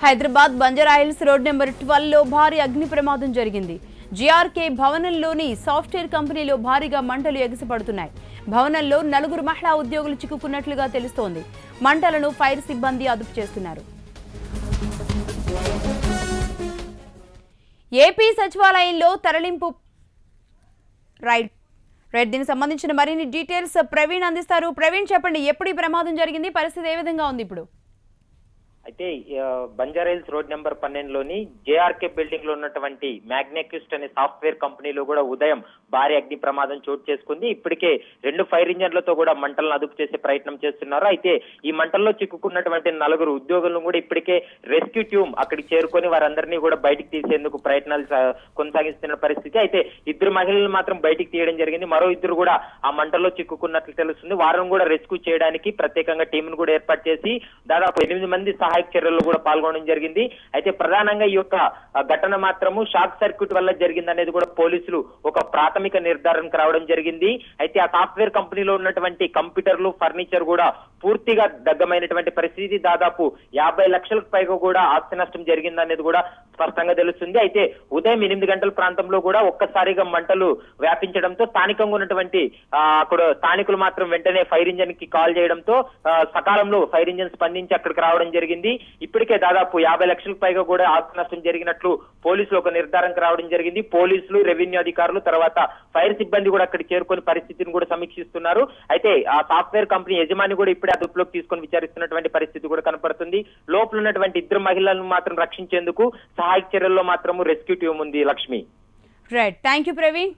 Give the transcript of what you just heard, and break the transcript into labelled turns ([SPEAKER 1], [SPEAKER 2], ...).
[SPEAKER 1] Hyderabad Banjara Hills road number 12 లో భారీ అగ్ని ప్రమాదం జరిగింది. జిఆర్కే భవనంలోని సాఫ్ట్వేర్ కంపెనీలో భారీగా మంటలు ఎగసిపడుతున్నాయి. భవనంలో 4 మహిళా ఉద్యోగులు చిక్కుకున్నట్లుగా తెలుస్తోంది. మంటలను ఫైర్ సిబ్బంది అదుపు చేస్తున్నారు. ఏపీ సచివాలయంలో తరలింపు రైట్ దీనికి సంబంధించిన మరిన్ని డీటెయిల్స్ ప్రవీణ్ అందిస్తారు. ప్రవీణ్ చెప్పండి, ఎప్పుడు ఈ ప్రమాదం జరిగింది, పరిస్థితి ఏ విధంగా ఉంది ఇప్పుడు?
[SPEAKER 2] అయితే బంజారాహిల్స్ రోడ్ నెంబర్ 12లోని జేఆర్కే బిల్డింగ్ లో ఉన్నటువంటి మ్యాగ్నెక్విస్ట్ అనే సాఫ్ట్వేర్ కంపెనీలో కూడా ఉదయం భారీ అగ్ని ప్రమాదం చోటు చేసుకుంది. ఇప్పటికే 2 ఫైర్ ఇంజన్లతో కూడా మంటలను అదుపు చేసే ప్రయత్నం చేస్తున్నారు. అయితే ఈ మంటల్లో చిక్కుకున్నటువంటి 4 ఉద్యోగులను కూడా ఇప్పటికే రెస్క్యూ టీమ్ అక్కడికి చేరుకొని వారందరినీ కూడా బయటికి తీసేందుకు ప్రయత్నాలు కొనసాగిస్తున్న పరిస్థితి. అయితే 2 మహిళలను మాత్రం బయటికి తీయడం జరిగింది. మరో 2 కూడా ఆ మంటల్లో చిక్కుకున్నట్లు తెలుస్తుంది. వారిని కూడా రెస్క్యూ చేయడానికి ప్రత్యేకంగా టీంను కూడా ఏర్పాటు చేసి దాదాపు 8 మంది సహాయక చర్యల్లో కూడా పాల్గొనడం జరిగింది. అయితే ప్రధానంగా ఈ యొక్క ఘటన మాత్రము షార్ట్ సర్క్యూట్ వల్ల జరిగింది అనేది కూడా పోలీసులు ఒక ప్రాథమిక నిర్ధారణకు రావడం జరిగింది. అయితే ఆ సాఫ్ట్వేర్ కంపెనీలో ఉన్నటువంటి కంప్యూటర్లు, ఫర్నిచర్ కూడా పూర్తిగా దగ్ధమైనటువంటి పరిస్థితి. దాదాపు 50 లక్షలకు పైగా కూడా ఆస్తి నష్టం జరిగింది అనేది కూడా స్పష్టంగా తెలుస్తుంది. అయితే ఉదయం 8 గంటల ప్రాంతంలో కూడా ఒక్కసారిగా మంటలు వ్యాపించడంతో స్థానికంగా ఉన్నటువంటి అక్కడ స్థానికులు మాత్రం వెంటనే ఫైర్ ఇంజన్ కి కాల్ చేయడంతో సకాలంలో ఫైర్ ఇంజన్ స్పందించి అక్కడికి రావడం జరిగింది. ఇప్పటికే దాదాపు 50 లక్షలకు పైగా కూడా ఆస్తి నష్టం జరిగినట్లు పోలీసులు ఒక నిర్ధారణకు రావడం జరిగింది. పోలీసులు, రెవెన్యూ అధికారులు, తర్వాత ఫైర్ సిబ్బంది కూడా అక్కడికి చేరుకొని పరిస్థితిని కూడా సమీక్షిస్తున్నారు. అయితే ఆ సాఫ్ట్వేర్ కంపెనీ యజమాని కూడా ఇప్పుడే అదుపులోకి తీసుకొని విచారిస్తున్నటువంటి పరిస్థితి కూడా కనపడుతుంది. లోపల ఉన్నటువంటి 2 మహిళలను మాత్రం రక్షించేందుకు సహాయక చర్యల్లో మాత్రం రెస్క్యూ టీం ఉంది. Lakshmi,
[SPEAKER 1] right, thank you Praveen.